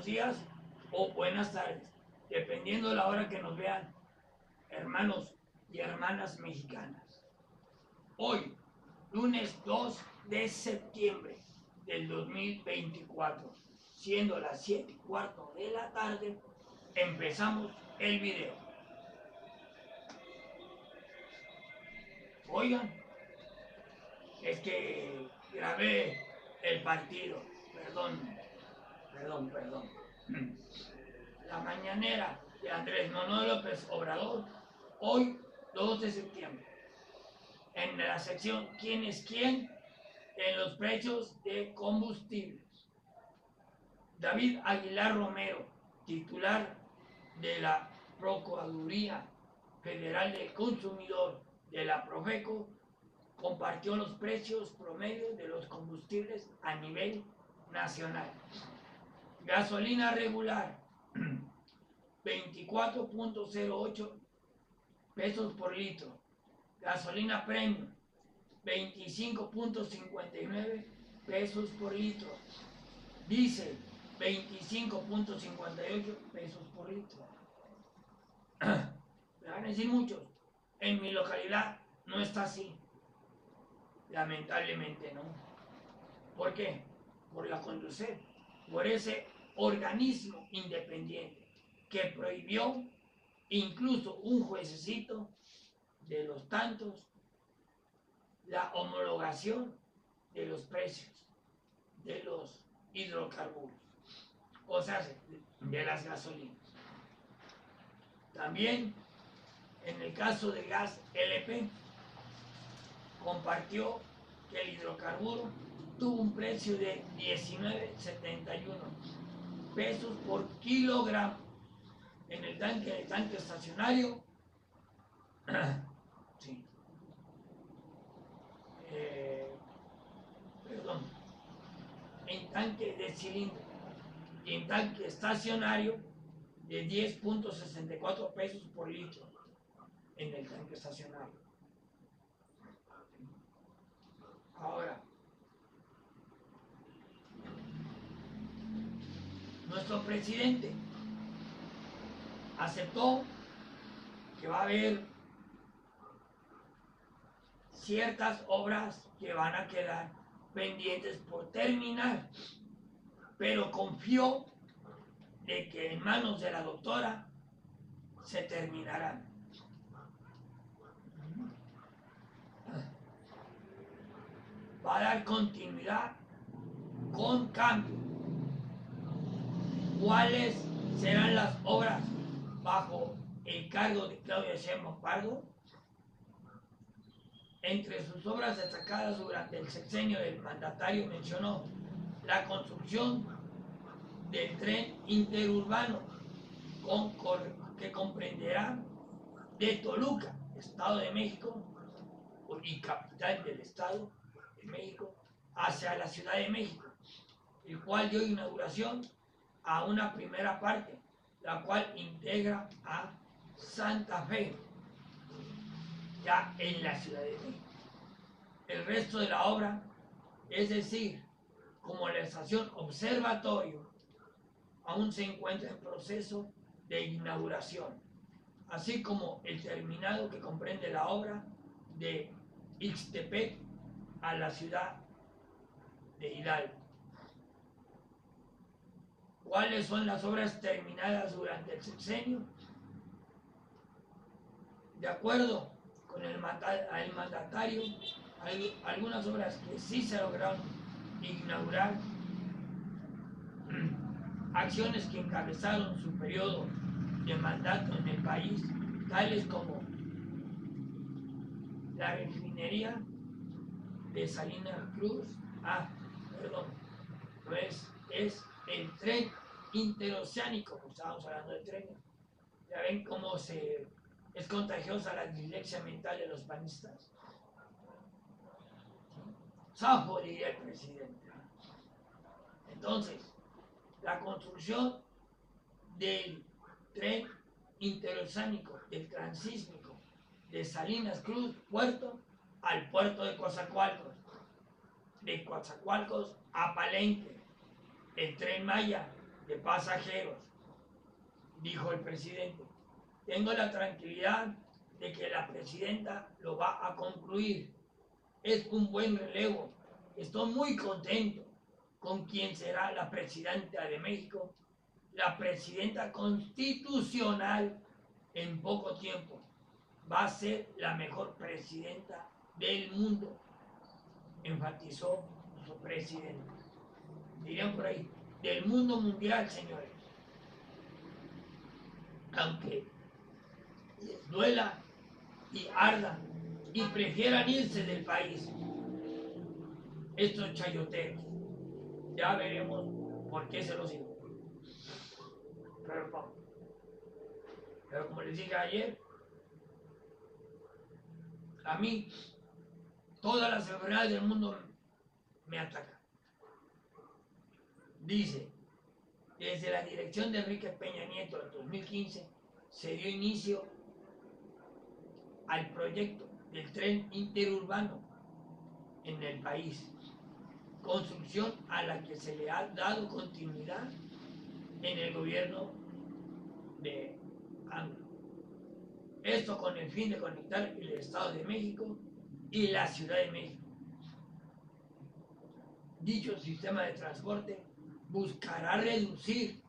días o buenas tardes, dependiendo de la hora que nos vean, hermanos y hermanas mexicanas. Hoy, lunes 2 de septiembre del 2024, siendo las 7:15 de la tarde, empezamos el video. Oigan, es que grabé el partido, perdón. La mañanera de Andrés Manuel López Obrador, hoy 2 de septiembre, en la sección ¿Quién es quién? En los precios de combustibles. David Aguilar Romero, titular de la Procuraduría Federal del Consumidor de la Profeco, compartió los precios promedios de los combustibles a nivel nacional. Gasolina regular, 24.08 pesos por litro. Gasolina premium, 25.59 pesos por litro. Diésel, 25.58 pesos por litro. Me van a decir muchos, en mi localidad no está así. Lamentablemente no. ¿Por qué? Por la Conducef, por ese organismo independiente que prohibió incluso un juececito de los tantos la homologación de los precios de los hidrocarburos, o sea, de las gasolinas. También en el caso del gas LP, compartió que el hidrocarburo tuvo un precio de 19.71 pesos por kilogramo en el tanque estacionario. Sí. En tanque de cilindro y en tanque estacionario de 10.64 pesos por litro en el tanque estacionario. Ahora, nuestro presidente aceptó que va a haber ciertas obras que van a quedar pendientes por terminar, pero confió de que en manos de la doctora se terminarán. Va a dar continuidad con cambio. ¿Cuáles serán las obras bajo el cargo de Claudia Sheinbaum Pardo? Entre sus obras destacadas durante el sexenio del mandatario mencionó la construcción del tren interurbano que comprenderá de Toluca, Estado de México, y capital del Estado de México, hacia la Ciudad de México, el cual dio inauguración a una primera parte, la cual integra a Santa Fe, ya en la Ciudad de México. El resto de la obra, es decir, como la estación Observatorio, aún se encuentra en proceso de inauguración, así como el terminado que comprende la obra de Ixtepec a la ciudad de Hidalgo. ¿Cuáles son las obras terminadas durante el sexenio? De acuerdo con el mandatario, hay algunas obras que sí se lograron inaugurar, acciones que encabezaron su periodo de mandato en el país, tales como la refinería de Salina Cruz, es el tren interoceánico, como estábamos hablando del tren. Ya ven cómo es contagiosa la dislexia mental de los panistas. Zafo, diría el presidente. Entonces, la construcción del tren interoceánico, del transísmico, de Salinas Cruz, puerto, al puerto de Coatzacoalcos a Palenque, el Tren Maya de pasajeros, dijo el presidente. Tengo la tranquilidad de que la presidenta lo va a concluir. Es un buen relevo. Estoy muy contento con quien será la presidenta de México, la presidenta constitucional en poco tiempo. Va a ser la mejor presidenta del mundo, enfatizó su presidente. Dirían por ahí, del mundo mundial, señores. Aunque les duela y arda y prefieran irse del país, estos chayoteros, ya veremos por qué se los digo. Pero como les dije ayer, a mí todas las enfermedades del mundo me atacan. Dice, desde la dirección de Enrique Peña Nieto en 2015 se dio inicio al proyecto del tren interurbano en el país, construcción a la que se le ha dado continuidad en el gobierno de AMLO. Esto con el fin de conectar el Estado de México y la Ciudad de México. Dicho sistema de transporte buscará reducir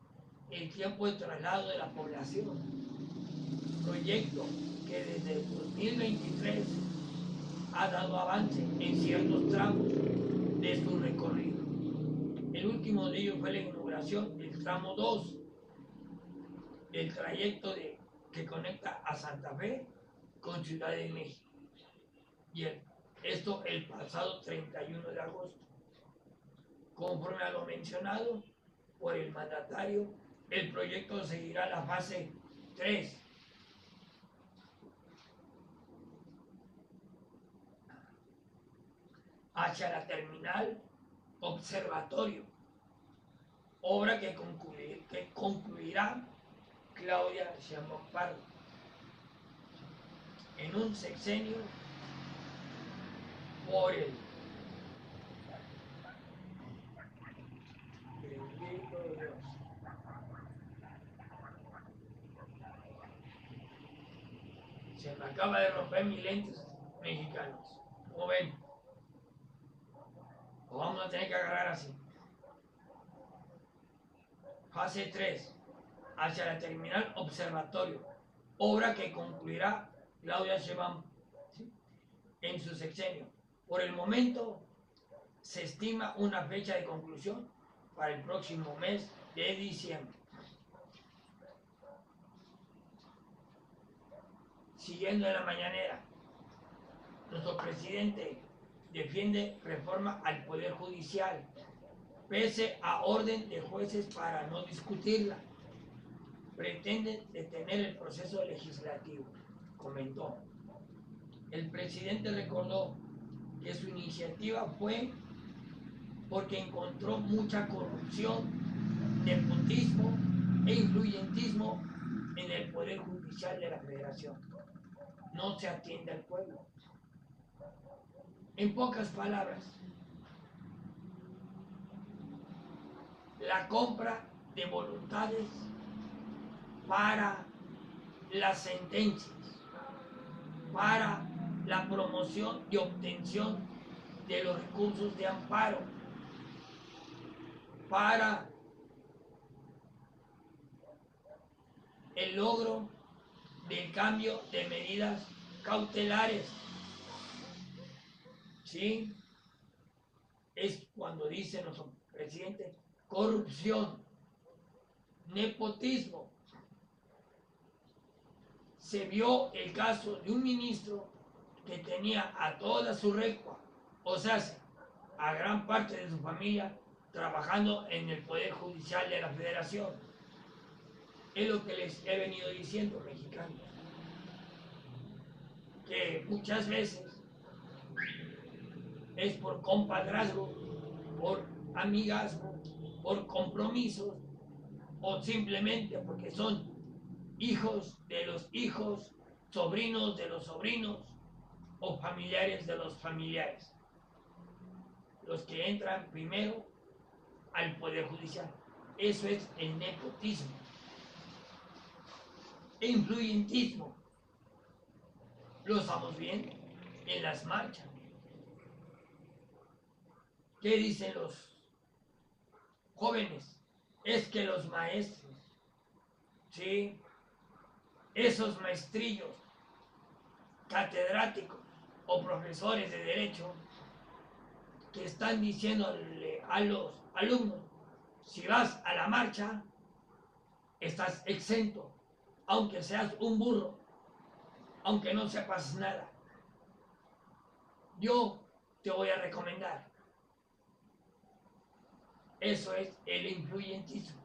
el tiempo de traslado de la población, proyecto que desde el 2023 ha dado avance en ciertos tramos de su recorrido. El último de ellos fue la inauguración del tramo 2 del trayecto que conecta a Santa Fe con Ciudad de México. Y esto el pasado 31 de agosto. Conforme a lo mencionado por el mandatario, el proyecto seguirá la fase 3. Hacia la terminal Observatorio, obra que concluirá Claudia Sheinbaum Pardo en un sexenio por el Se me acaba de romper mis lentes mexicanos. Como ven, lo vamos a tener que agarrar así. Fase 3. Hacia la terminal Observatorio, obra que concluirá Claudia Sheinbaum, ¿sí?, en su sexenio. Por el momento se estima una fecha de conclusión para el próximo mes de diciembre. Siguiendo en la mañanera, nuestro presidente defiende reforma al Poder Judicial, pese a orden de jueces para no discutirla. Pretende detener el proceso legislativo, comentó. El presidente recordó que su iniciativa fue porque encontró mucha corrupción, nepotismo e influyentismo en el Poder Judicial de la Federación. No se atiende al pueblo. En pocas palabras, la compra de voluntades para las sentencias, para la promoción y obtención de los recursos de amparo, para el logro del cambio de medidas cautelares. ¿Sí? Es cuando dice nuestro presidente corrupción, nepotismo. Se vio el caso de un ministro que tenía a toda su recua, o sea, a gran parte de su familia, trabajando en el Poder Judicial de la Federación. Es lo que les he venido diciendo, mexicanos, que muchas veces es por compadrazgo, por amigazgo, por compromisos, o simplemente porque son hijos de los hijos, sobrinos de los sobrinos, o familiares de los familiares, los que entran primero al Poder Judicial. Eso es el nepotismo e influyentismo. Lo estamos viendo en las marchas. ¿Qué dicen los jóvenes? Es que los maestros, ¿sí? Esos maestrillos, catedráticos o profesores de derecho, que están diciéndole a los alumnos, si vas a la marcha, estás exento, aunque seas un burro, aunque no sepas nada. Yo te voy a recomendar. Eso es el influyentismo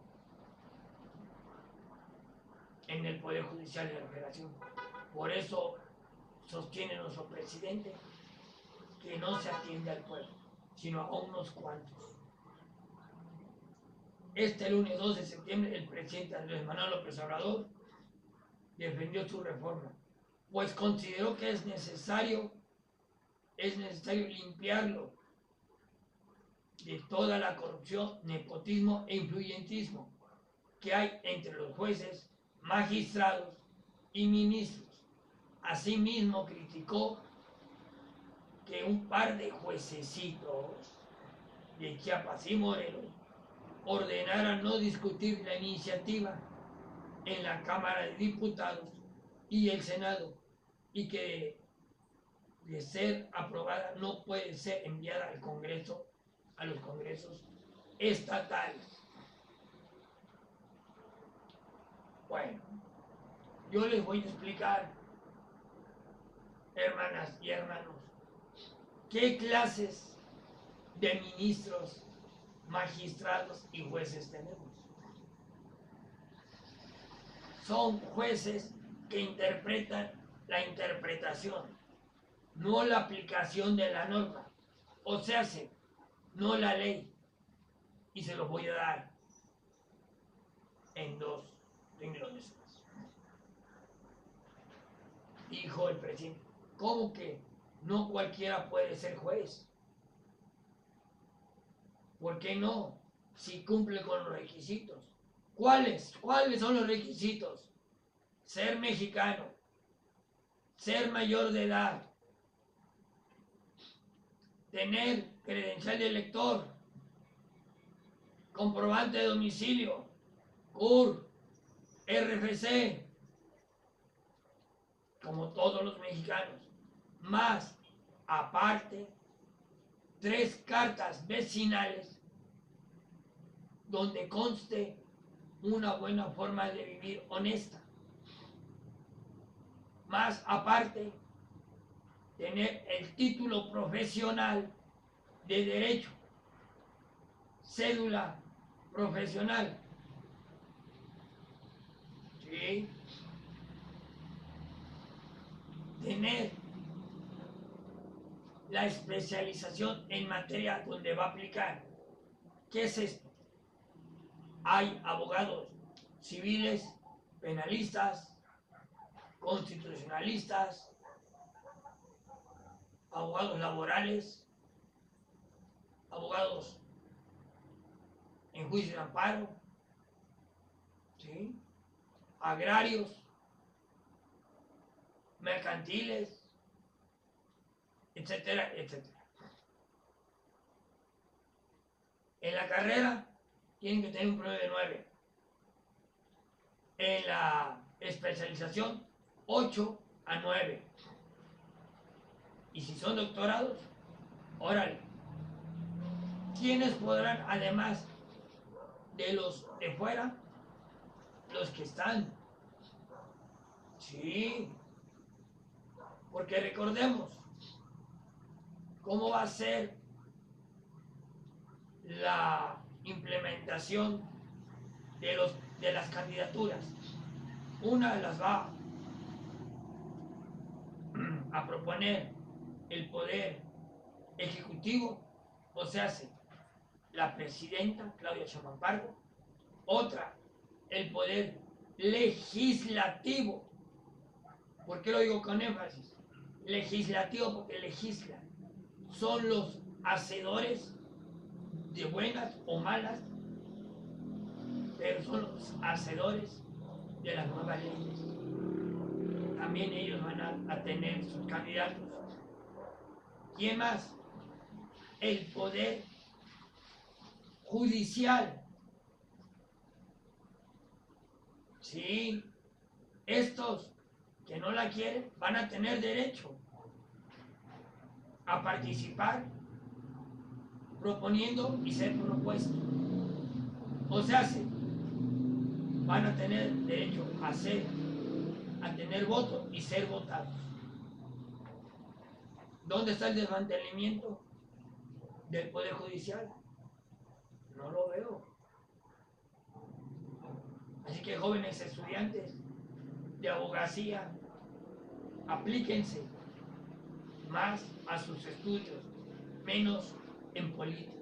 en el Poder Judicial de la Federación. Por eso sostiene nuestro presidente que no se atiende al pueblo, sino a unos cuantos. Este lunes 2 de septiembre el presidente Andrés Manuel López Obrador defendió su reforma, pues consideró que es necesario limpiarlo de toda la corrupción, nepotismo e influyentismo que hay entre los jueces, magistrados y ministros. Asimismo criticó que un par de juececitos de Chiapas y Morelos ordenaran no discutir la iniciativa en la Cámara de Diputados y el Senado, y que de ser aprobada no puede ser enviada al Congreso, a los congresos estatales. Bueno, yo les voy a explicar, hermanas y hermanos, qué clases de ministros, magistrados y jueces tenemos. Son jueces que interpretan la interpretación, no la aplicación de la norma, o sea, no la ley. Y se los voy a dar en 2 renglones más. Dijo el presidente, ¿cómo que no cualquiera puede ser juez? ¿Por qué no? Si cumple con los requisitos. ¿Cuáles? ¿Cuáles son los requisitos? Ser mexicano, ser mayor de edad, tener credencial de elector, comprobante de domicilio, CUR, RFC, como todos los mexicanos, más aparte 3 cartas vecinales donde conste una buena forma de vivir honesta, más aparte tener el título profesional de derecho, cédula profesional, ¿sí? Tener la especialización en materia donde va a aplicar. ¿Qué es esto? Hay abogados civiles, penalistas, constitucionalistas, abogados laborales, abogados en juicio de amparo, ¿sí? Agrarios, mercantiles, etcétera, etcétera. En la carrera tienen que tener un promedio de 9. En la especialización, 8 a 9. Y si son doctorados, órale. ¿Quiénes podrán, además de los de fuera, los que están? Sí, porque recordemos cómo va a ser la implementación de las candidaturas. Una las va a proponer el Poder Ejecutivo, o sea, la presidenta Claudia Sheinbaum Pardo. Otra, el Poder Legislativo. ¿Por qué lo digo con énfasis? Legislativo, porque legisla. Son los hacedores de buenas o malas pero son los hacedores de las nuevas leyes. También ellos van a tener sus candidatos. ¿Quién más? El poder judicial. Sí, estos que no la quieren van a tener derecho a participar proponiendo y ser propuestos. O sea, van a tener derecho a tener voto y ser votados. ¿Dónde está el desmantelamiento del Poder Judicial? No lo veo. Así que jóvenes estudiantes de abogacía, aplíquense más a sus estudios, menos en política.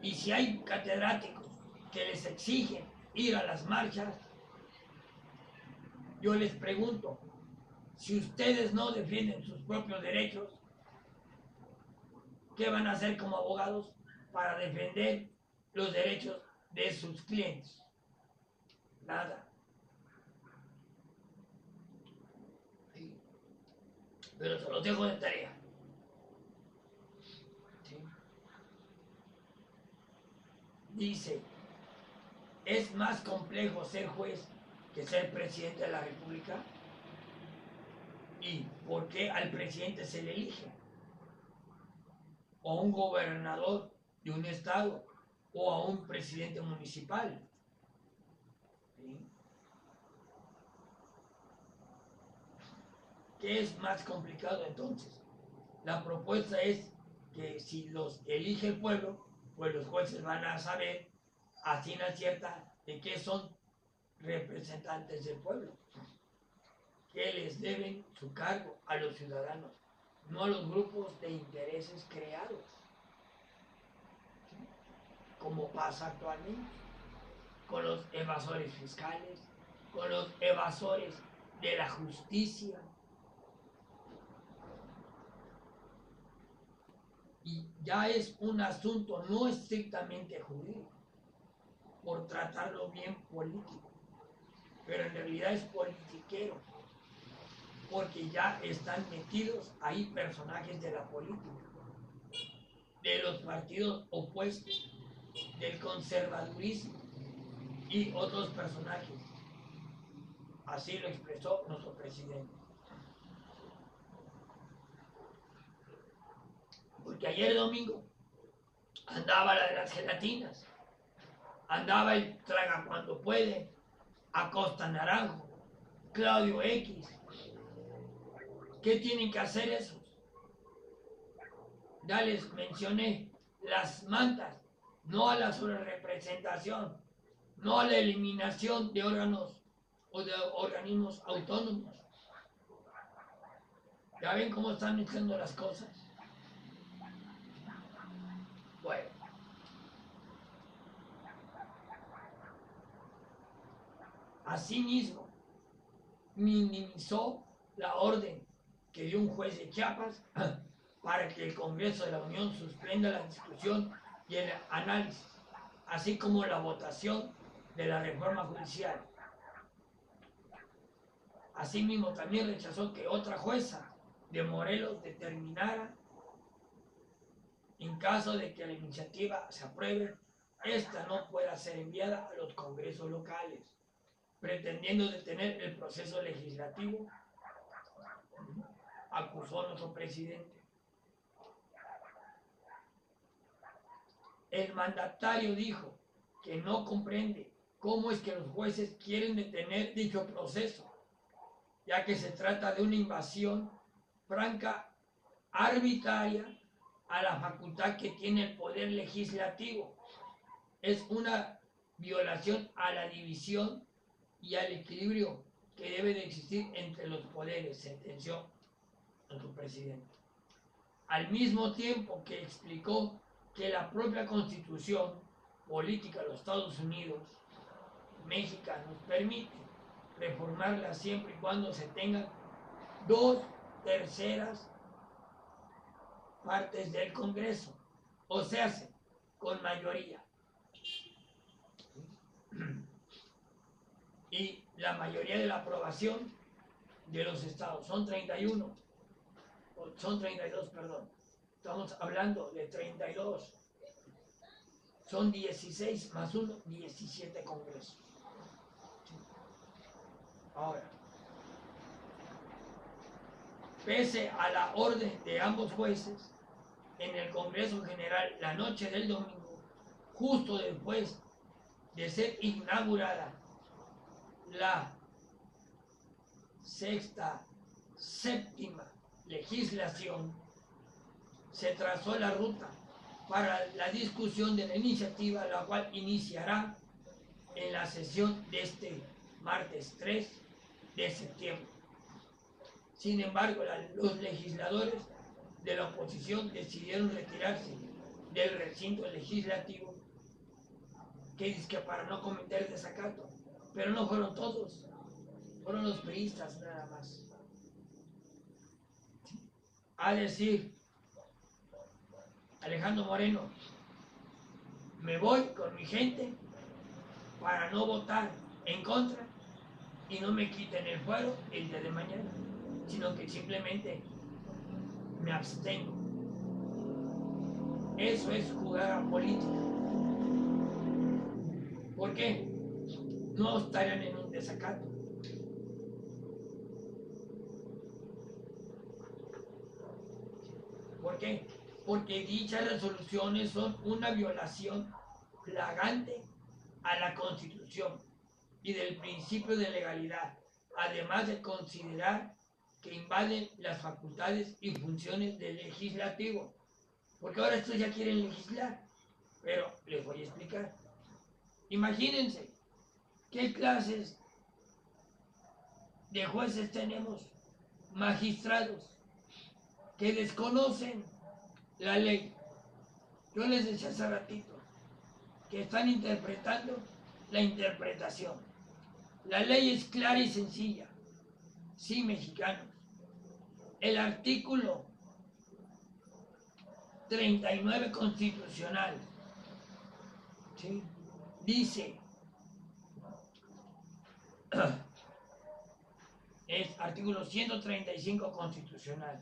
Y si hay catedráticos que les exigen ir a las marchas, yo les pregunto, si ustedes no defienden sus propios derechos, ¿qué van a hacer como abogados para defender los derechos de sus clientes? Nada. Sí. Pero se los dejo de tarea. ¿Sí? Dice, ¿es más complejo ser juez que ser presidente de la República? ¿Y por qué al presidente se le elige? ¿O a un gobernador de un estado? ¿O a un presidente municipal? ¿Sí? ¿Qué es más complicado entonces? La propuesta es que si los elige el pueblo, pues los jueces van a saber a ciencia cierta de qué son representantes del pueblo, que les deben su cargo a los ciudadanos, no a los grupos de intereses creados, como pasa actualmente con los evasores fiscales, con los evasores de la justicia. Y ya es un asunto no estrictamente jurídico, por tratarlo bien político, pero en realidad es politiquero, porque ya están metidos ahí personajes de la política, de los partidos opuestos, del conservadurismo y otros personajes. Así lo expresó nuestro presidente. Porque ayer domingo andaba la de las gelatinas, andaba el traga cuando puede, Acosta Naranjo, Claudio X. ¿Qué tienen que hacer esos? Ya les mencioné las mantas, no a la sobrerepresentación, no a la eliminación de órganos o de organismos autónomos. ¿Ya ven cómo están mezclando las cosas? Bueno. Asimismo, minimizó la orden que dio un juez de Chiapas para que el Congreso de la Unión suspenda la discusión y el análisis, así como la votación de la reforma judicial. Asimismo, también rechazó que otra jueza de Morelos determinara, en caso de que la iniciativa se apruebe, esta no pueda ser enviada a los congresos locales, pretendiendo detener el proceso legislativo, acusó nuestro presidente. El mandatario dijo que no comprende cómo es que los jueces quieren detener dicho proceso, ya que se trata de una invasión franca, arbitraria, a la facultad que tiene el poder legislativo. Es una violación a la división y al equilibrio que debe de existir entre los poderes, sentenció nuestro presidente. Al mismo tiempo que explicó que la propia Constitución política de los Estados Unidos mexicanos permite reformarla siempre y cuando se tengan 2/3 partes del Congreso, o sea, con mayoría. y la mayoría de la aprobación de los estados. Son 31, son 32, perdón. Estamos hablando de 32. Son 16 más 1, 17 congresos. Ahora, pese a la orden de ambos jueces, en el Congreso General la noche del domingo, justo después de ser inaugurada la séptima legislación, se trazó la ruta para la discusión de la iniciativa, la cual iniciará en la sesión de este martes 3 de septiembre. Sin embargo, los legisladores de la oposición decidieron retirarse del recinto legislativo, que es que para no cometer desacato, pero no fueron todos, fueron los priistas nada más. A decir Alejandro Moreno, me voy con mi gente para no votar en contra y no me quiten el fuero el día de mañana, sino que simplemente me abstengo. Eso es jugar a política. ¿Por qué? No estarían en un desacato. ¿Por qué? Porque dichas resoluciones son una violación flagrante a la Constitución y del principio de legalidad, además de considerar que invaden las facultades y funciones del legislativo. Porque ahora estos ya quieren legislar, pero les voy a explicar. Imagínense qué clases de jueces tenemos, magistrados, que desconocen la ley. Yo les decía hace ratito que están interpretando la interpretación. La ley es clara y sencilla. Sí, mexicanos. El artículo 39 constitucional, ¿sí?, dice, es artículo 135 constitucional,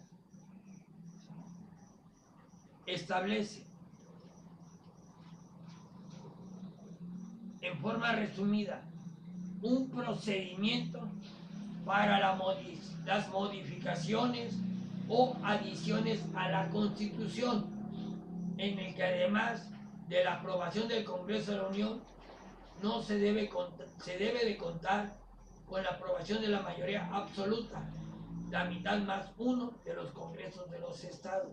establece en forma resumida un procedimiento para las modificaciones o adiciones a la Constitución, en el que además de la aprobación del Congreso de la Unión, no se debe de contar con la aprobación de la mayoría absoluta, la mitad más uno de los congresos de los estados.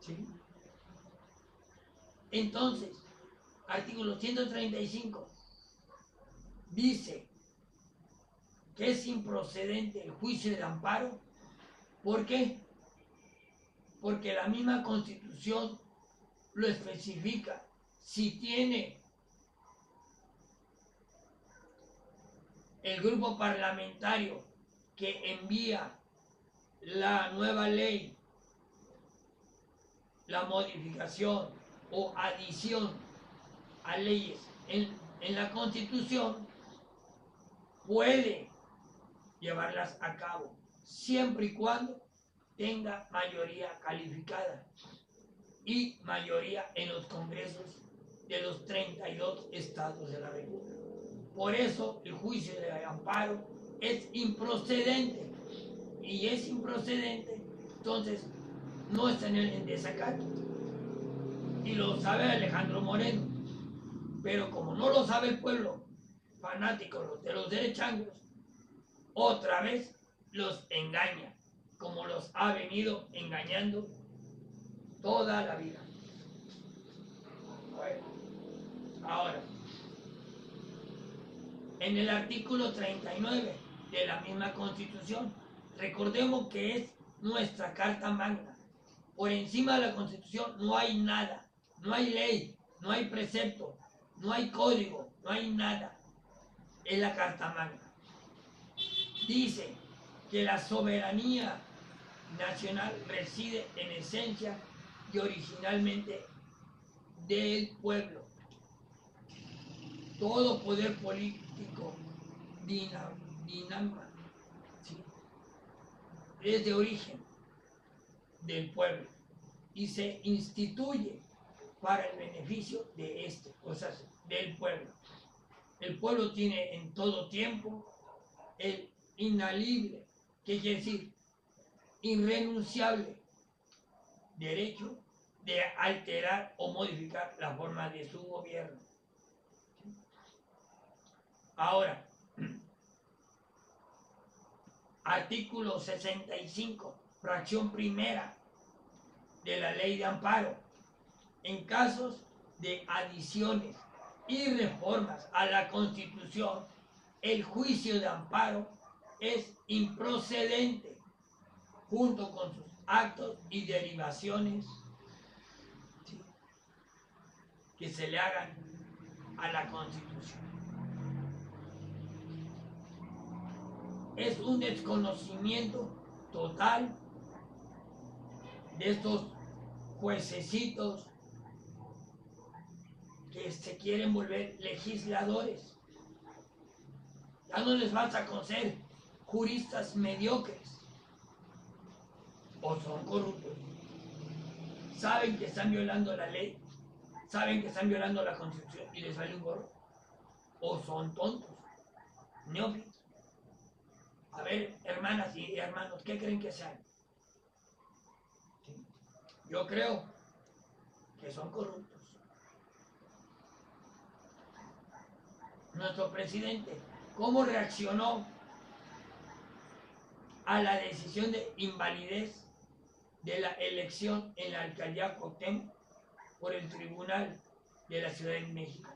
¿Sí? Entonces, artículo 135 dice que es improcedente el juicio de amparo. ¿Por qué? Porque la misma Constitución lo especifica. Si tiene el grupo parlamentario que envía la nueva ley, la modificación o adición a leyes en la Constitución, puede llevarlas a cabo siempre y cuando tenga mayoría calificada y mayoría en los congresos de los 32 estados de la República. Por eso el juicio de amparo es improcedente, y es improcedente, entonces no está en el desacato, y lo sabe Alejandro Moreno, pero como no lo sabe el pueblo fanático de los derechangos, otra vez los engaña, como los ha venido engañando toda la vida. Bueno, ahora, en el artículo 39 de la misma Constitución, recordemos que es nuestra Carta Magna. Por encima de la Constitución no hay nada, no hay ley, no hay precepto, no hay código, no hay nada. Es la Carta Magna. Dice que la soberanía nacional reside en esencia y originalmente del pueblo. todo poder político dinámico, ¿sí? Es de origen del pueblo y se instituye para el beneficio de este, o sea, del pueblo. El pueblo tiene en todo tiempo el inalible, ¿qué quiere decir? Irrenunciable derecho de alterar o modificar la forma de su gobierno. Ahora, artículo 65, fracción primera de la ley de amparo. En casos de adiciones y reformas a la Constitución, el juicio de amparo es improcedente junto con sus actos y derivaciones, ¿sí?, que se le hagan a la Constitución. Es un desconocimiento total de estos juececitos que se quieren volver legisladores. Ya no les basta con ser juristas mediocres o son corruptos. Saben que están violando la ley, saben que están violando la Constitución y les vale un gorro. O son tontos, neófitos. A ver, hermanas y hermanos, ¿qué creen que sean? ¿Sí? Yo creo que son corruptos. Nuestro presidente, ¿cómo reaccionó a la decisión de invalidez de la elección en la alcaldía Cuauhtémoc por el Tribunal de la Ciudad de México?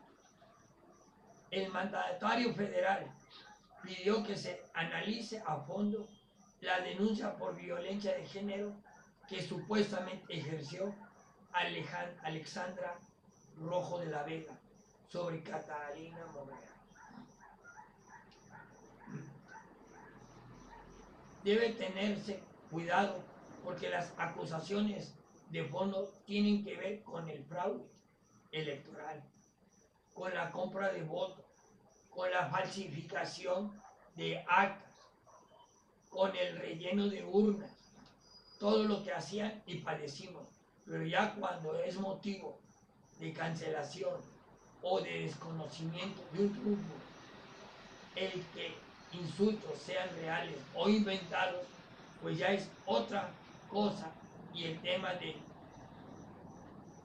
El mandatario federal pidió que se analice a fondo la denuncia por violencia de género que supuestamente ejerció Alexandra Rojo de la Vega sobre Catalina Monreal. Debe tenerse cuidado porque las acusaciones de fondo tienen que ver con el fraude electoral, con la compra de votos, con la falsificación de actas, con el relleno de urnas, todo lo que hacían y padecimos. Pero ya cuando es motivo de cancelación o de desconocimiento de un grupo, el que insultos sean reales o inventados, pues ya es otra cosa. Y el tema de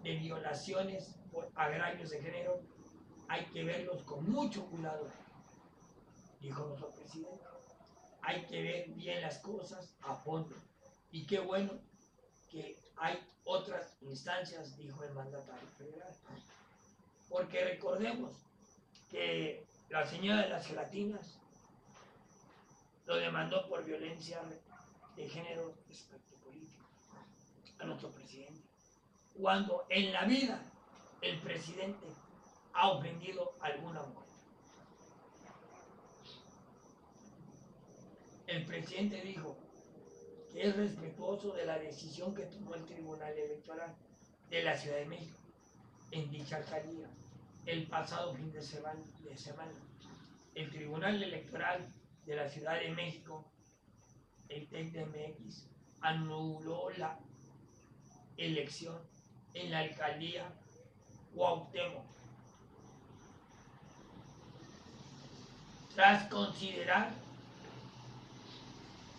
violaciones por agravios de género hay que verlos con mucho cuidado, dijo nuestro presidente. Hay que ver bien las cosas a fondo. Y qué bueno que hay otras instancias, dijo el mandatario federal. Porque recordemos que la señora de las gelatinas lo demandó por violencia de género respecto político a nuestro presidente. Cuando en la vida el presidente ha ofendido a alguna mujer. El presidente dijo que es respetuoso de la decisión que tomó el Tribunal Electoral de la Ciudad de México en dicha alcaldía el pasado fin de semana. El Tribunal Electoral de la Ciudad de México, el TEC-DMX, anuló la elección en la alcaldía Cuauhtémoc tras considerar,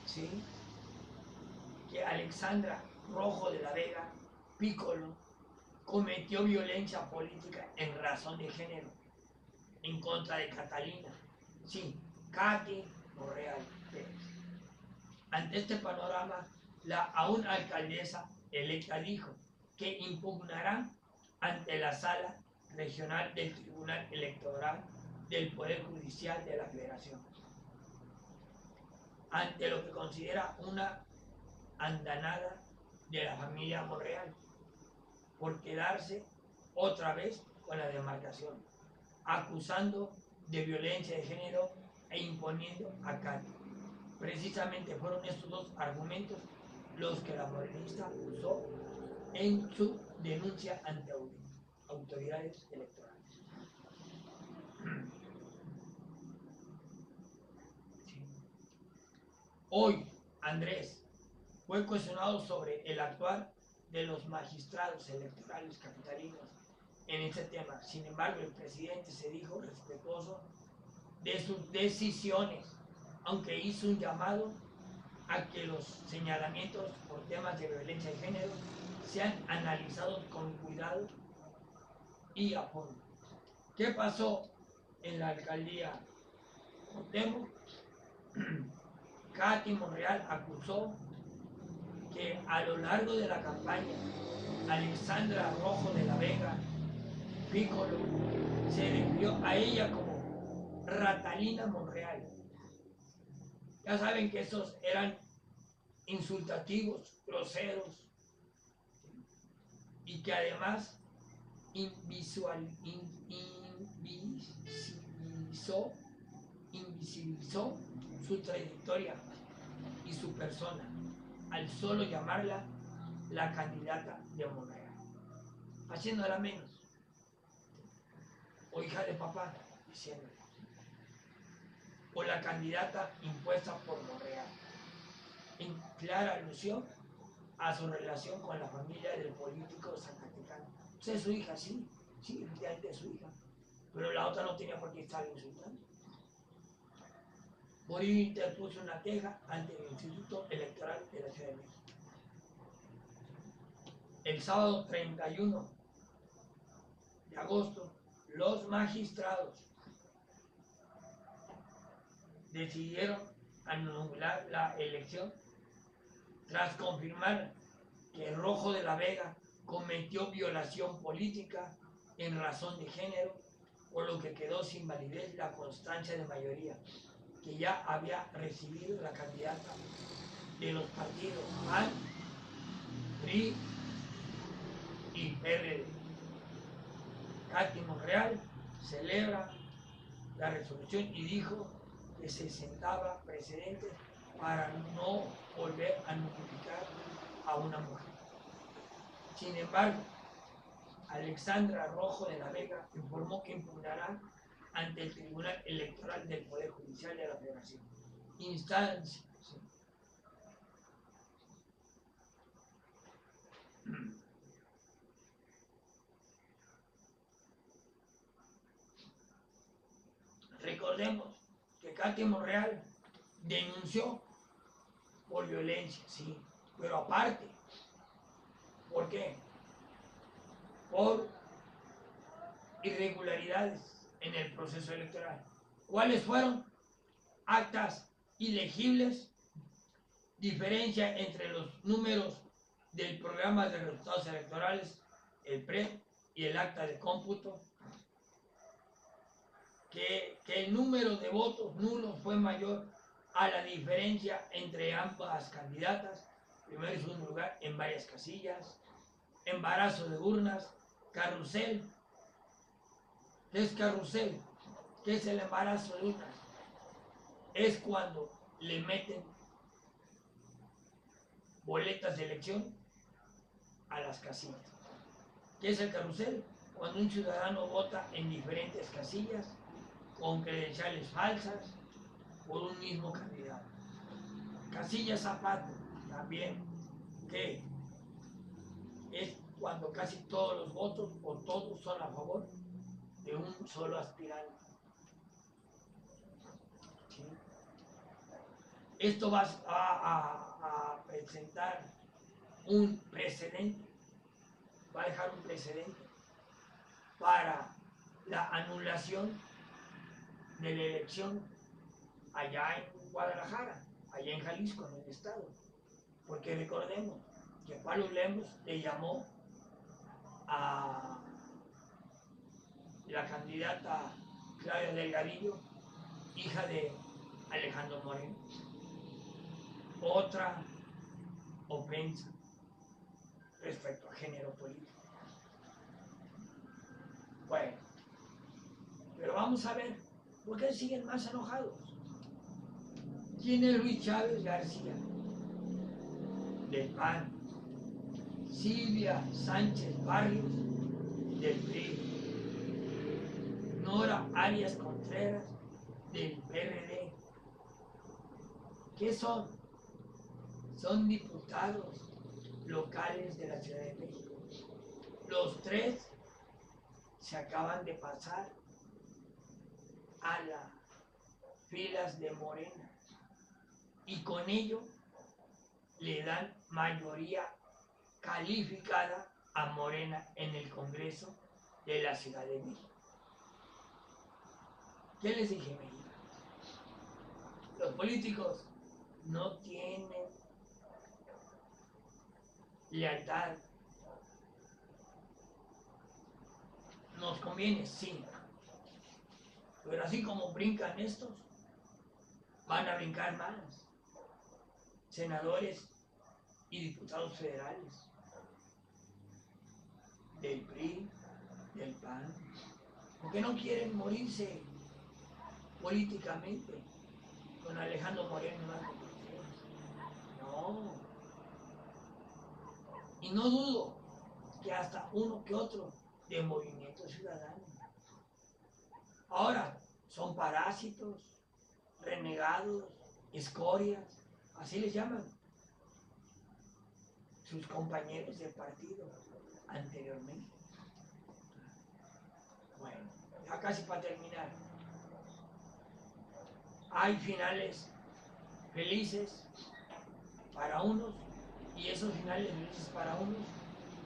¿sí?, que Alexandra Rojo de la Vega Piccolo cometió violencia política en razón de género en contra de Catalina, sí, Katy Monreal Pérez. Ante este panorama, la aún alcaldesa electa dijo que impugnará ante la Sala Regional del Tribunal Electoral del Poder Judicial de la Federación, ante lo que considera una andanada de la familia Monreal por quedarse otra vez con la demarcación, acusando de violencia de género e imponiendo a Katy. Precisamente fueron estos dos argumentos los que la morenista usó en su denuncia ante autoridades electorales. Hoy, Andrés fue cuestionado sobre el actuar de los magistrados electorales capitalinos en este tema. Sin embargo, el presidente se dijo respetuoso de sus decisiones, aunque hizo un llamado a que los señalamientos por temas de violencia de género sean analizados con cuidado y a fondo. ¿Qué pasó en la alcaldía Cuauhtémoc? Katy Monreal acusó que a lo largo de la campaña Alexandra Rojo de la Vega Piccolo se refirió a ella como Ratalina Monreal. Ya saben que esos eran insultativos, groseros, y que además invisibilizó su trayectoria y su persona al solo llamarla la candidata de Monreal, haciéndola menos, o hija de papá, diciéndole, o la candidata impuesta por Monreal, en clara alusión a su relación con la familia del político zacatecano. O sea, es su hija, sí, efectivamente es su hija, pero la otra no tenía por qué estar insultando. Por ello interpuso una queja ante el Instituto Electoral de la Ciudad de México. El sábado 31 de agosto, los magistrados decidieron anular la elección tras confirmar que Rojo de la Vega cometió violación política en razón de género, por lo que quedó sin validez la constancia de mayoría que ya había recibido la candidata de los partidos PAN, PRI y PRD. Katy Monreal celebra la resolución y dijo que se sentaba precedentes para no volver a notificar a una mujer. Sin embargo, Alexandra Rojo de la Vega informó que impugnará ante el Tribunal Electoral del Poder Judicial de la Federación. Instancia. Sí. Recordemos que Katy Monreal denunció por violencia, sí, pero aparte, ¿por qué? Por irregularidades en el proceso electoral. ¿Cuáles fueron? Actas ilegibles, diferencia entre los números del programa de resultados electorales, el PRE y el acta de cómputo, que el número de votos nulos fue mayor a la diferencia entre ambas candidatas, primero y segundo lugar en varias casillas, embarazo de urnas, carrusel. ¿Qué es carrusel? ¿Qué es el embarazo de urnas? Es cuando le meten boletas de elección a las casillas. ¿Qué es el carrusel? Cuando un ciudadano vota en diferentes casillas con credenciales falsas por un mismo candidato. Casilla zapato también, que es cuando casi todos los votos o todos son a favor de un solo aspirante. ¿Sí? Esto va a presentar un precedente, va a dejar un precedente para la anulación de la elección allá en Guadalajara, allá en Jalisco, en el estado. Porque recordemos que Pablo Lemos le llamó a la candidata Claudia Delgadillo, hija de Alejandro Moreno. Otra ofensa respecto a género político. Bueno, pero vamos a ver, ¿por qué siguen más enojados? ¿Quién es Luis Chávez García? Del PAN. Silvia Sánchez Barrios, del PRI. Nora Arias Contreras, del PRD. ¿Qué son? son diputados locales de la Ciudad de México. Los 3 se acaban de pasar a las filas de Morena y con ello le dan mayoría calificada a Morena en el Congreso de la Ciudad de México. ¿Qué les dije, México? Los políticos no tienen lealtad. Nos conviene, sí, pero así como brincan estos, van a brincar más senadores y diputados federales del PRI, del PAN, porque no quieren morirse políticamente con Alejandro Moreno y Marco Cortés. No. Y no dudo que hasta uno que otro de Movimiento Ciudadano. Ahora, son parásitos, renegados, escorias, así les llaman sus compañeros de partido anteriormente. Bueno, ya casi para terminar. Hay finales felices para unos y esos finales felices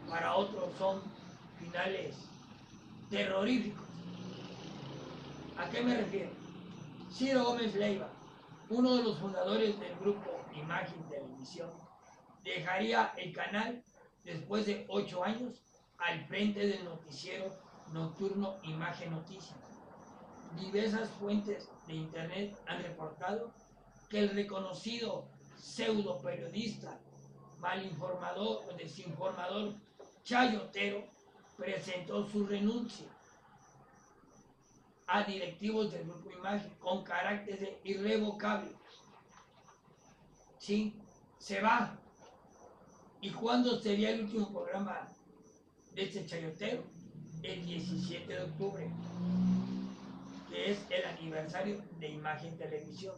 para otros son finales terroríficos. ¿A qué me refiero? Ciro Gómez Leiva, uno de los fundadores del grupo Imagen Televisión, dejaría el canal después de 8 años al frente del noticiero nocturno Imagen Noticias. Diversas fuentes de internet han reportado que el reconocido pseudo periodista, malinformador o desinformador Chayotero presentó su renuncia a directivos del grupo Imagen con carácter de irrevocable. Sí, se va. ¿Y cuándo sería el último programa de este Chayotero? El 17 de octubre, que es el aniversario de Imagen Televisión.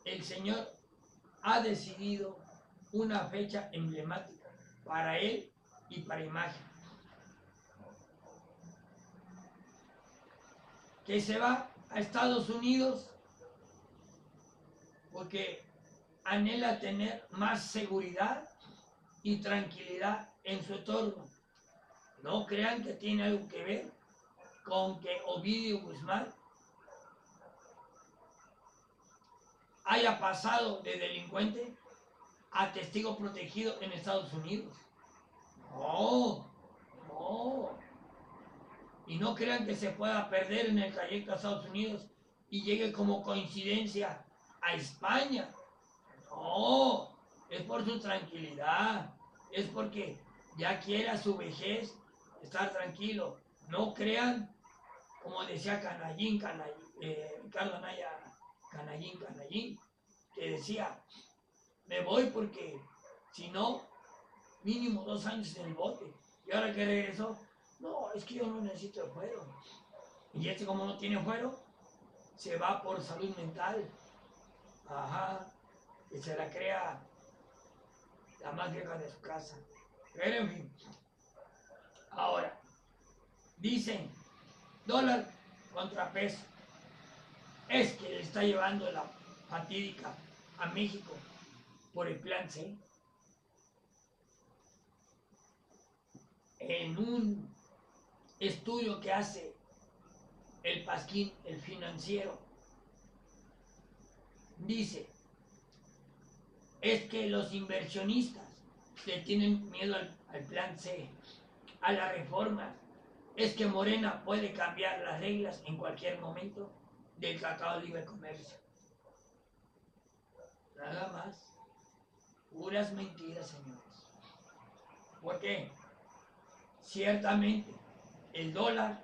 El señor ha decidido una fecha emblemática para él y para Imagen, que se va a Estados Unidos porque anhela tener más seguridad y tranquilidad en su entorno. No crean que tiene algo que ver con que Ovidio Guzmán haya pasado de delincuente a testigo protegido en Estados Unidos. No, no. Y no crean que se pueda perder en el trayecto a Estados Unidos y llegue como coincidencia a España. No, es por su tranquilidad, es porque ya quiere a su vejez estar tranquilo. No crean, como decía Ricardo Anaya Canallín, que decía, me voy porque si no, mínimo 2 años en el bote. Y ahora que regresó, no, es que yo no necesito el fuero. Y este como no tiene fuero, se va por salud mental. Ajá, que se la crea la más vieja de su casa. Pero en fin. Ahora, dicen, dólar contra peso. Es que le está llevando la fatídica a México por el plan C. En un estudio que hace el Pasquín, el financiero, dice, es que los inversionistas le tienen miedo al plan C, a la reforma. Es que Morena puede cambiar las reglas en cualquier momento del Tratado de Libre Comercio. Nada más. Puras mentiras, señores. ¿Por qué? Ciertamente, el dólar,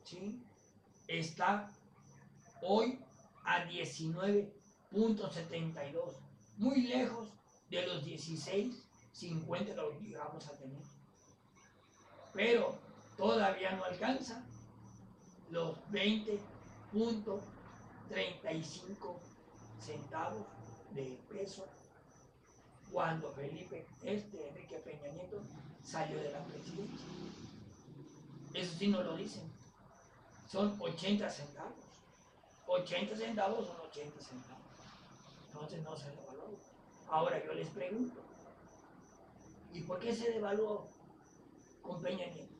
¿sí?, está hoy a 19.72, muy lejos de los 16.50 que lo llegamos a tener. Pero todavía no alcanza los 20.50 35 centavos de peso cuando Enrique Peña Nieto salió de la presidencia. Eso sí no lo dicen. Son 80 centavos. 80 centavos son 80 centavos. Entonces no se devaluó. Ahora yo les pregunto, ¿y por qué se devaluó con Peña Nieto?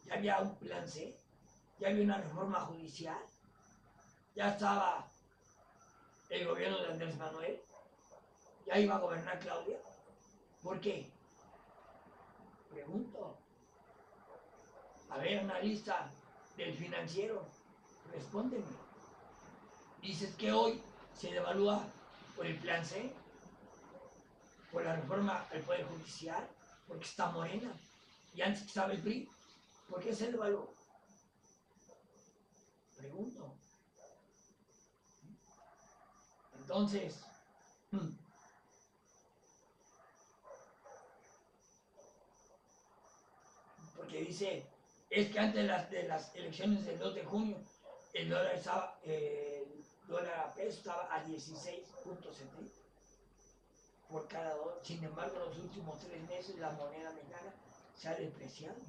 Ya había un plan C, ya había una reforma judicial, ya estaba el gobierno de Andrés Manuel, ya iba a gobernar Claudia. ¿Por qué? Pregunto. A ver, analista del Financiero, respóndeme. Dices que hoy se devalúa por el plan C, por la reforma al Poder Judicial, porque está Morena, y antes estaba el PRI. ¿Por qué se devaluó? Pregunto. Entonces, porque dice, es que antes de las elecciones del 2 de junio, el dólar a peso estaba a 16.70 por cada dólar. Sin embargo, en los últimos 3 meses la moneda mexicana se ha depreciado.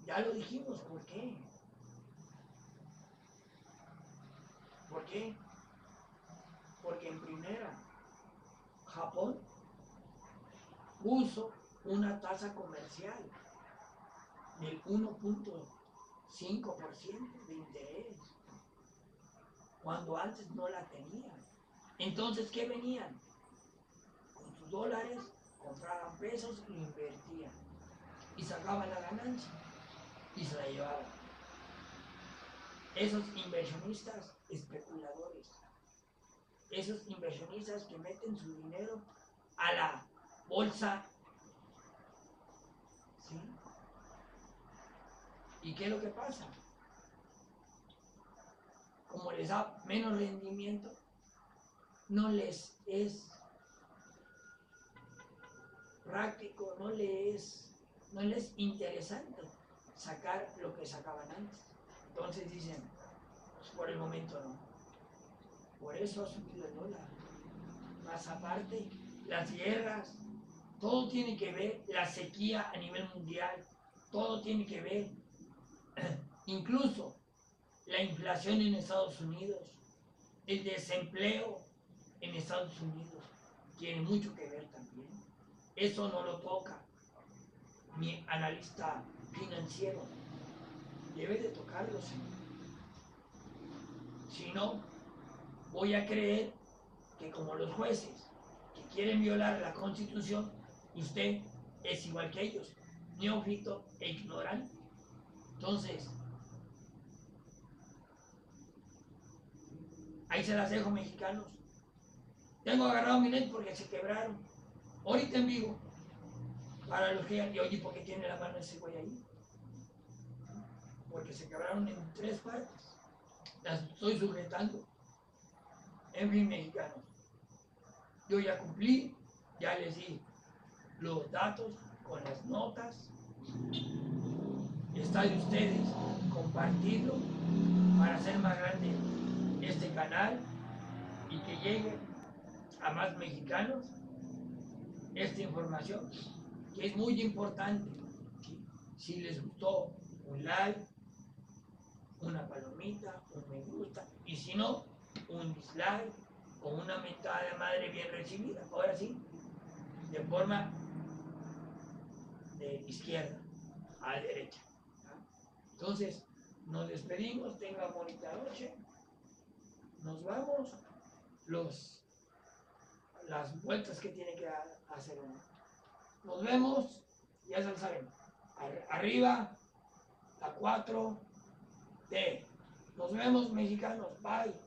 Ya lo dijimos, ¿por qué? ¿Por qué? Porque en primera, Japón puso una tasa comercial del 1.5% de interés, cuando antes no la tenían. Entonces, ¿qué venían? Con sus dólares, compraban pesos y invertían. Y sacaban la ganancia y se la llevaban. Esos inversionistas especuladores, esos inversionistas que meten su dinero a la bolsa, ¿sí? ¿Y qué es lo que pasa? Como les da menos rendimiento, no les es práctico, no les es interesante sacar lo que sacaban antes. Entonces dicen, pues por el momento no. Por eso ha subido el dólar. Más aparte, las guerras, todo tiene que ver, la sequía a nivel mundial, todo tiene que ver. Incluso la inflación en Estados Unidos, el desempleo en Estados Unidos, tiene mucho que ver también. Eso no lo toca mi analista financiero. Debe de tocarlo, señor. Si no, voy a creer que como los jueces que quieren violar la Constitución, usted es igual que ellos, neófito e ignorante. Entonces, ahí se las dejo, mexicanos. Tengo agarrado mi net porque se quebraron. Ahorita en vivo. Para los que y oye, ¿por qué tiene la mano ese güey ahí? Porque se quebraron en 3 partes. Las estoy sujetando. En fin, mexicanos. Yo ya cumplí, ya les di los datos con las notas. Está de ustedes compartirlo para hacer más grande este canal y que llegue a más mexicanos esta información, que es muy importante. Si les gustó, un like, una palomita, un me gusta, y si no, un dislike o una mentada de madre bien recibida. Ahora sí, de forma de izquierda a derecha. Entonces, nos despedimos, tenga bonita noche, nos vamos, las vueltas que tiene que hacer uno. Nos vemos, ya se lo saben, arriba, la 4T. Nos vemos, mexicanos, bye.